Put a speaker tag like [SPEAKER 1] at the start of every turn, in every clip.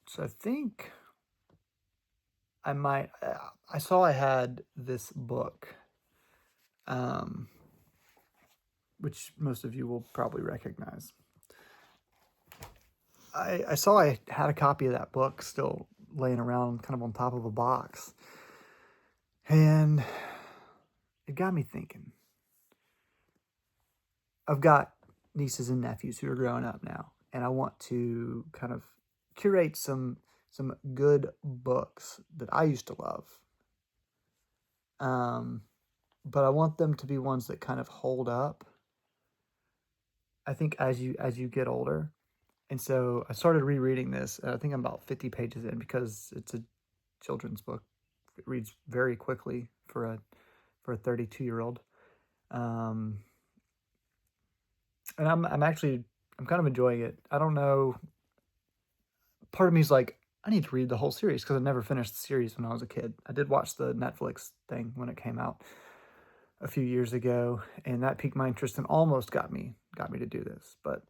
[SPEAKER 1] So I think I might. I saw I had this book, um, which most of you will probably recognize. I saw I had a copy of that book still laying around, kind of on top of a box, and it got me thinking. I've got nieces and nephews who are growing up now, and I want to kind of curate some good books that I used to love. But I want them to be ones that kind of hold up. I think as you get older, and so I started rereading this. And I think I'm about 50 pages in because it's a children's book. It reads very quickly for a 32-year-old. Um, and I'm kind of enjoying it. I don't know. Part of me is like, I need to read the whole series because I never finished the series when I was a kid. I did watch the Netflix thing when it came out a few years ago, and that piqued my interest and almost got me to do this. But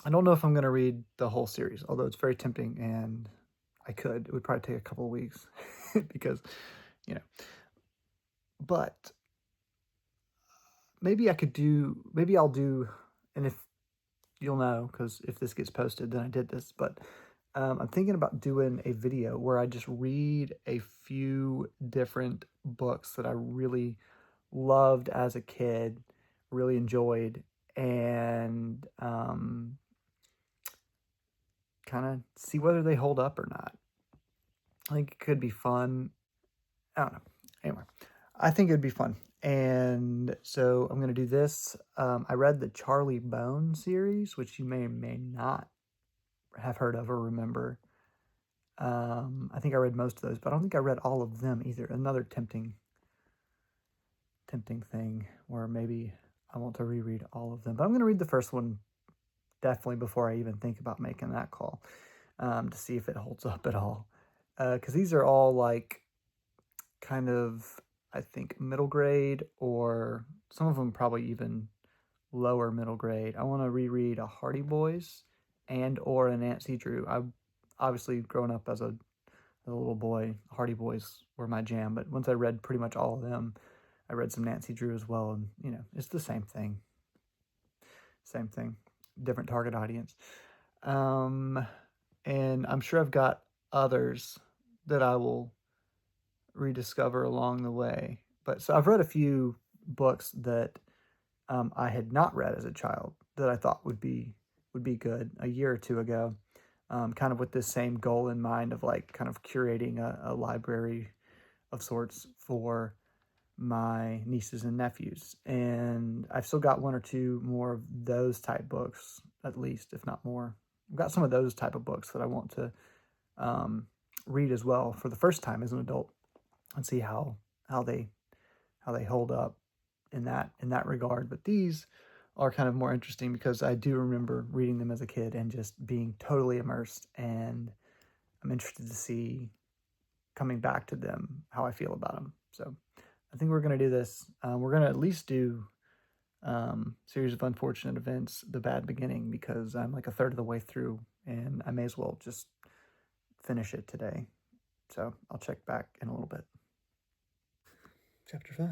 [SPEAKER 1] I don't know if I'm going to read the whole series, although it's very tempting, and I could. It would probably take a couple of weeks because, you know. But maybe I'll do, and if you'll know, because if this gets posted, then I did this. But I'm thinking about doing a video where I just read a few different books that I really loved as a kid, really enjoyed, and kind of see whether they hold up or not. I think it could be fun. I don't know. Anyway, I think it'd be fun. And so I'm going to do this. I read the Charlie Bone series, which you may or may not have heard of or remember. I think I read most of those, but I don't think I read all of them either. Another tempting thing where maybe I want to reread all of them. But I'm going to read the first one definitely before I even think about making that call, to see if it holds up at all. Because these are all like kind of, I think, middle grade, or some of them probably even lower middle grade. I want to reread a Hardy Boys and or a Nancy Drew. I obviously growing up as a little boy, Hardy Boys were my jam, but once I read pretty much all of them, I read some Nancy Drew as well, and it's the same thing. Same thing, different target audience. And I'm sure I've got others that I will rediscover along the way. But so I've read a few books that I had not read as a child that I thought would be good a year or two ago, kind of with this same goal in mind of like kind of curating a library of sorts for my nieces and nephews. And I've still got one or two more of those type books, at least, if not more. I've got some of those type of books that I want to read as well for the first time as an adult, and see how they hold up in that regard. But these are kind of more interesting because I do remember reading them as a kid and just being totally immersed, and I'm interested to see, coming back to them, how I feel about them. So I think we're going to do this. We're going to at least do Series of Unfortunate Events, The Bad Beginning, because I'm like a third of the way through, and I may as well just finish it today. So I'll check back in a little bit. Chapter 5.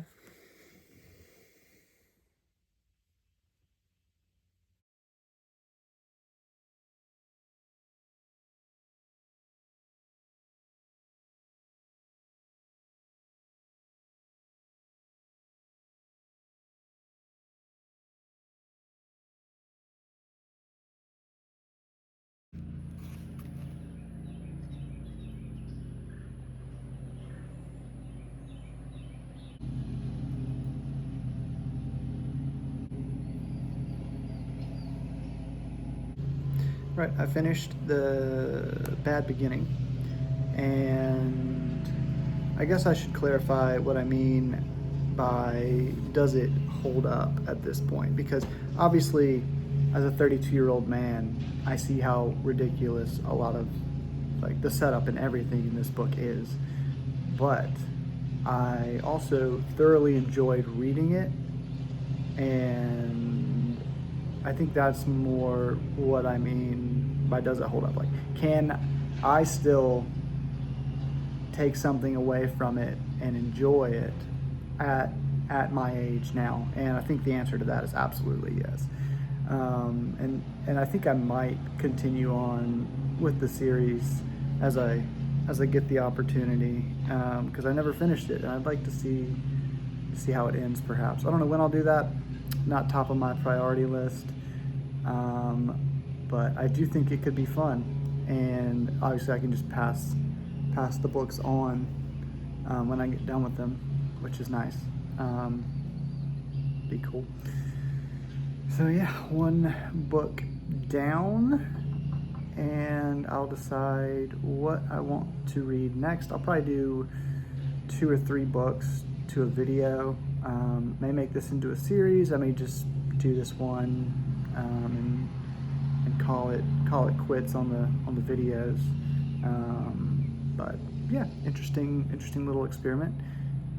[SPEAKER 1] Right, I finished The Bad Beginning, and I guess I should clarify what I mean by does it hold up at this point, because obviously as a 32-year-old man, I see how ridiculous a lot of like the setup and everything in this book is, but I also thoroughly enjoyed reading it, and I think that's more what I mean by does it hold up. Like, can I still take something away from it and enjoy it at my age now? And I think the answer to that is absolutely yes. And I think I might continue on with the series as I get the opportunity, because I never finished it, and I'd like to see how it ends. Perhaps I don't know when I'll do that. Not top of my priority list, um, but I do think it could be fun, and obviously I can just pass the books on when I get done with them, which is nice. Um, be cool. So yeah, one book down, and I'll decide what I want to read next. I'll probably do 2 or 3 books to a video. May make this into a series. I may just do this one, and call it quits on the videos. But yeah, interesting little experiment.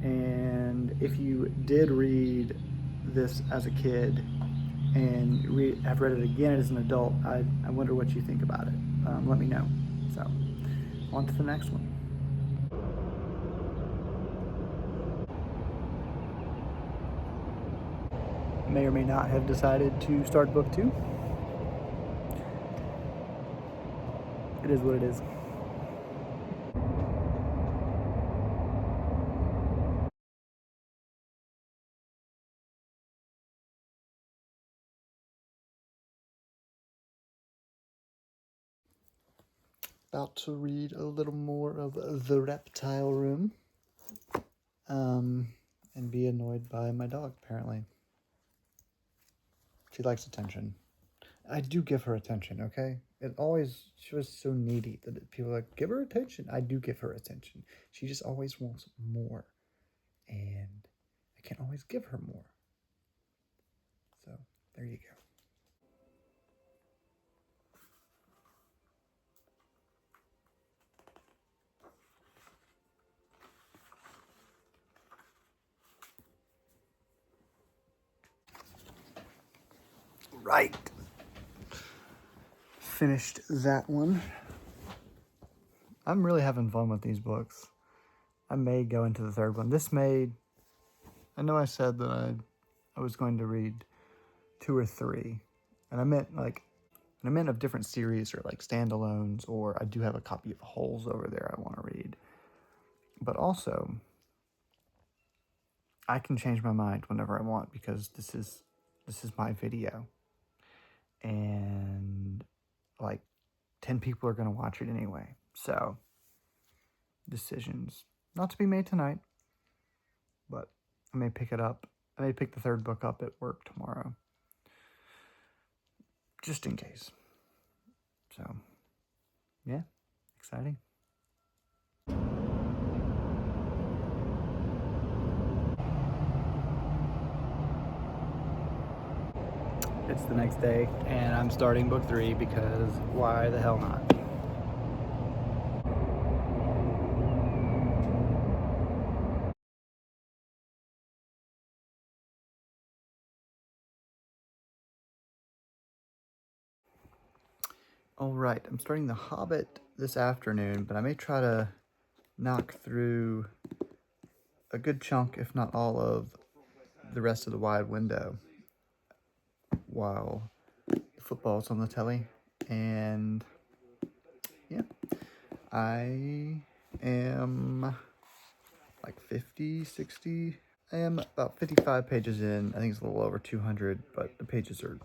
[SPEAKER 1] And if you did read this as a kid and have read it again as an adult, I wonder what you think about it. Let me know. So, on to the next one. May or may not have decided to start book 2. It is what it is. About to read a little more of The Reptile Room, and be annoyed by my dog, apparently. She likes attention. I do give her attention, okay? She was so needy that people are like, give her attention. I do give her attention. She just always wants more. And I can't always give her more. So, there you go. Right. Finished that one. I'm really having fun with these books. I may go into the third one. I know I said that I was going to read 2 or 3. And I meant of different series or like standalones, or I do have a copy of Holes over there I want to read. But also, I can change my mind whenever I want, because this is my video. And like 10 people are going to watch it anyway. So, decisions not to be made tonight, but I may pick it up. I may pick the third book up at work tomorrow, just in case. So, yeah, exciting. It's the next day, and I'm starting book 3 because why the hell not? All right, I'm starting The Hobbit this afternoon, but I may try to knock through a good chunk, if not all, of the rest of the Wide Window while the football's on the telly. And yeah, I am like 50, 60. I am about 55 pages in. I think it's a little over 200, but the pages are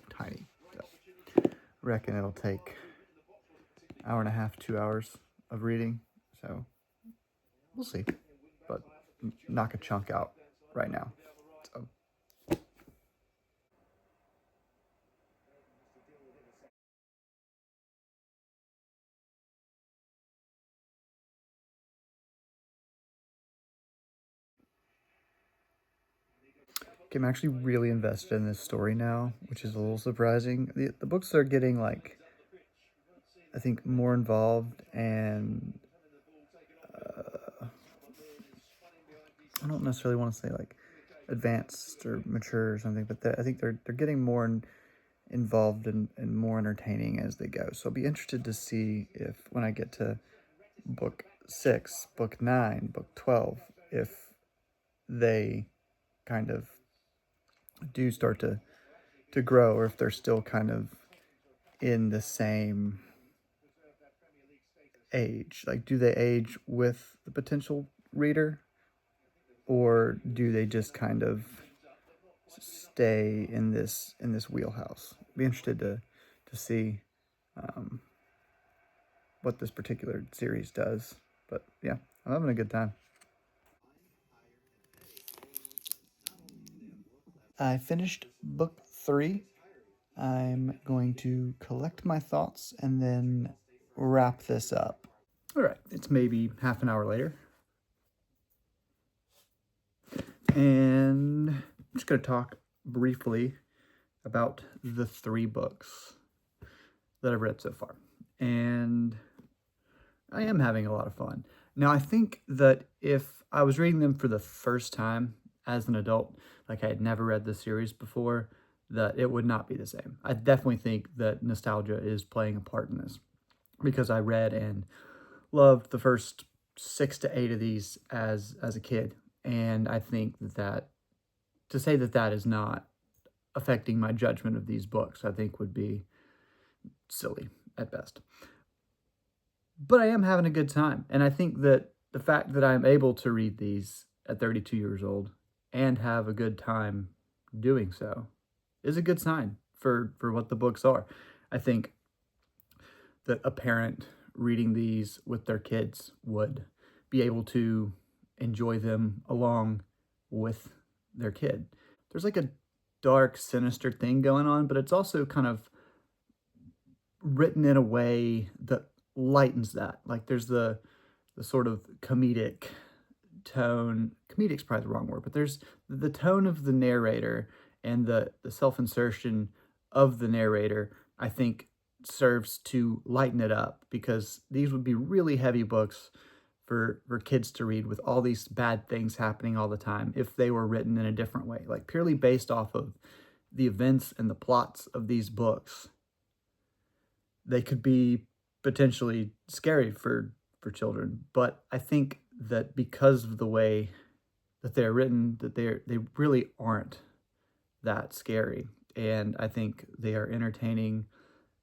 [SPEAKER 1] tiny. So I reckon it'll take an hour and a half, 2 hours of reading. So we'll see. But knock a chunk out right now. So. Okay, I'm actually really invested in this story now, which is a little surprising. The books are getting, like, I think, more involved, and I don't necessarily want to say like advanced or mature or something, but I think they're getting more involved and more entertaining as they go. So I'll be interested to see if when I get to book 6, book 9, book 12, if they kind of do start to grow, or if they're still kind of in the same age. Like, do they age with the potential reader, or do they just kind of stay in this wheelhouse? Be interested to see um, what this particular series does. But yeah, I'm having a good time. I finished book 3. I'm going to collect my thoughts and then wrap this up. All right, it's maybe half an hour later. And I'm just going to talk briefly about the 3 books that I've read so far. And I am having a lot of fun. Now, I think that if I was reading them for the first time as an adult, like I had never read the series before, that it would not be the same. I definitely think that nostalgia is playing a part in this, because I read and loved the first 6 to 8 of these as a kid. And I think that to say that that is not affecting my judgment of these books, I think would be silly at best. But I am having a good time. And I think that the fact that I'm able to read these at 32 years old and have a good time doing so is a good sign for what the books are. I think that a parent reading these with their kids would be able to enjoy them along with their kid. There's like a dark, sinister thing going on, but it's also kind of written in a way that lightens that. Like, there's the sort of comedic tone. Comedic's probably the wrong word, but there's the tone of the narrator and the self-insertion of the narrator, I think, serves to lighten it up, because these would be really heavy books for kids to read with all these bad things happening all the time if they were written in a different way, like purely based off of the events and the plots of these books. They could be potentially scary for children, but I think that because of the way that they're written, that they really aren't that scary, and I think they are entertaining.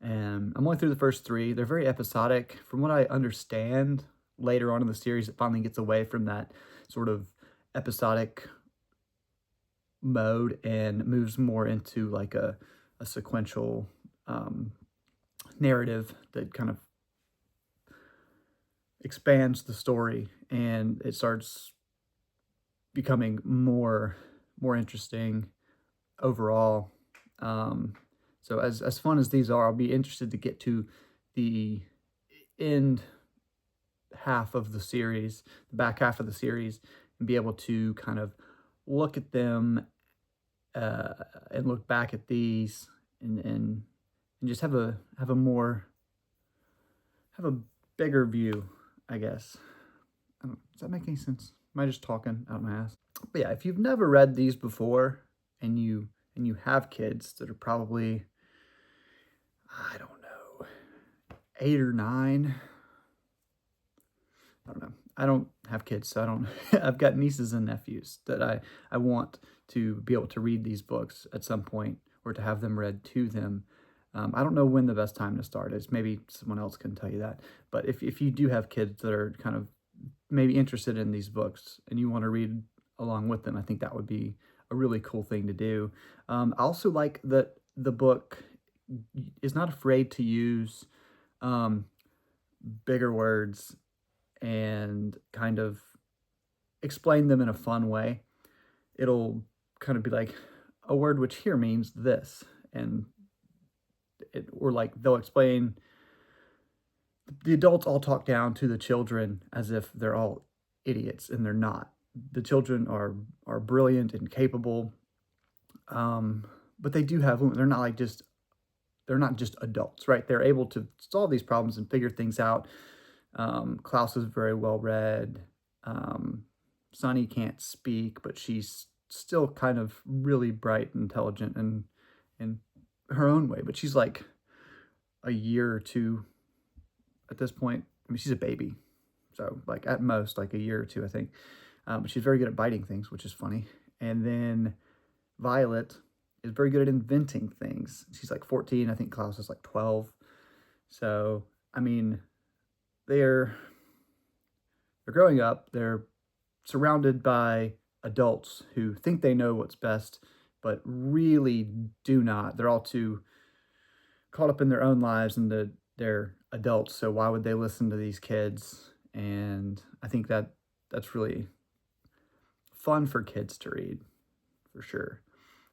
[SPEAKER 1] And I'm only through the first 3. They're very episodic. From what I understand, later on in the series, it finally gets away from that sort of episodic mode and moves more into like a sequential narrative that kind of expands the story, and it starts becoming more interesting overall. So as fun as these are, I'll be interested to get to the end half of the series, the back half of the series, and be able to kind of look at them and look back at these and just have a bigger view, I guess. Does that make any sense? Am I just talking out my ass? But yeah, if you've never read these before and you have kids that are probably, I don't know, 8 or 9. I don't know. I don't have kids, so I don't. I've got nieces and nephews that I want to be able to read these books at some point, or to have them read to them. I don't know when the best time to start is. Maybe someone else can tell you that. But if you do have kids that are kind of maybe interested in these books and you want to read along with them, I think that would be a really cool thing to do. I also like that the book is not afraid to use bigger words and kind of explain them in a fun way. It'll kind of be like, a word which here means this, and or like they'll explain, the adults all talk down to the children as if they're all idiots, and they're not. The children are brilliant and capable, but they do have, they're not like just, they're not just adults, right? They're able to solve these problems and figure things out. Klaus is very well read. Sunny can't speak, but she's still kind of really bright and intelligent and her own way, but she's like a year or two at this point. I mean, she's a baby, so like at most like a year or two, I think. But she's very good at biting things, which is funny. And then Violet is very good at inventing things. She's like 14. I think Klaus is like 12. So, I mean, they're growing up. They're surrounded by adults who think they know what's best, but really do not. They're all too caught up in their own lives, and they're adults. So why would they listen to these kids? And I think that's really fun for kids to read, for sure.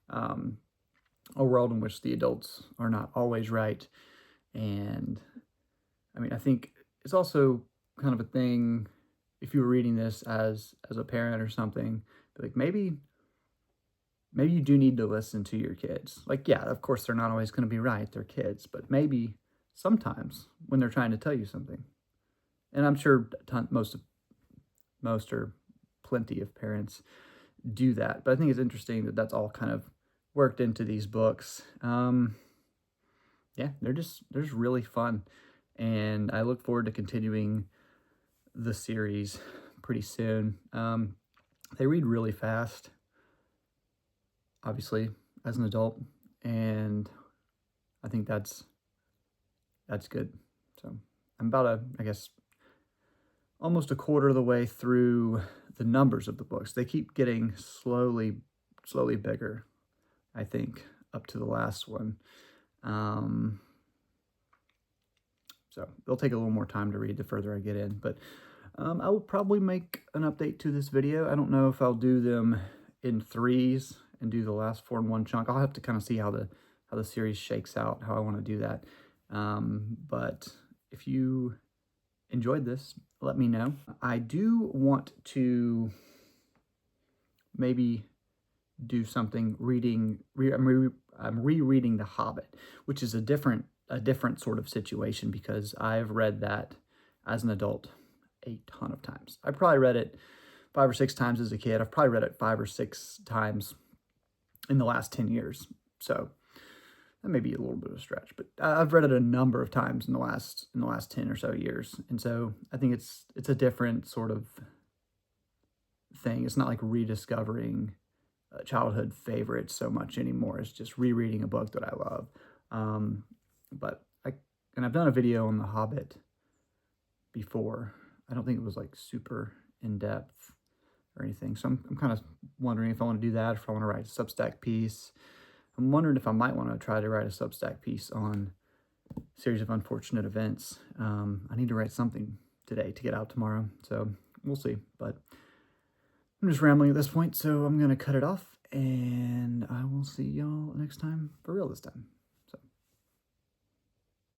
[SPEAKER 1] Um, a world in which the adults are not always right. And I mean, I think it's also kind of a thing if you were reading this as a parent or something, like maybe you do need to listen to your kids. Like, yeah, of course they're not always going to be right, they're kids, but maybe sometimes when they're trying to tell you something. And I'm sure most or plenty of parents do that, but I think it's interesting that that's all kind of worked into these books. Yeah, they're just really fun, and I look forward to continuing the series pretty soon. They read really fast, obviously, as an adult, and I think that's good. So I'm about I guess, almost a quarter of the way through the numbers of the books. They keep getting slowly bigger, I think, up to the last one. So they'll take a little more time to read the further I get in, but I will probably make an update to this video. I don't know if I'll do them in threes and do the last 4 in one chunk. I'll have to kind of see how the series shakes out, how I want to do that. But if you enjoyed this, let me know. I do want to maybe do something I'm rereading The Hobbit, which is a different sort of situation, because I've read that as an adult a ton of times. I probably read it 5 or 6 times as a kid. I've probably read it 5 or 6 times in the last 10 years. So that may be a little bit of a stretch, but I've read it a number of times in the last 10 or so years. And so I think it's a different sort of thing. It's not like rediscovering childhood favorites so much anymore. It's just rereading a book that I love. But I've done a video on The Hobbit before. I don't think it was like super in-depth or anything. So I'm kind of wondering if I want to do that, or if I want to write a Substack piece. I'm wondering if I might want to try to write a Substack piece on Series of Unfortunate Events. I need to write something today to get out tomorrow, so we'll see. But I'm just rambling at this point, so I'm going to cut it off, and I will see y'all next time, for real this time.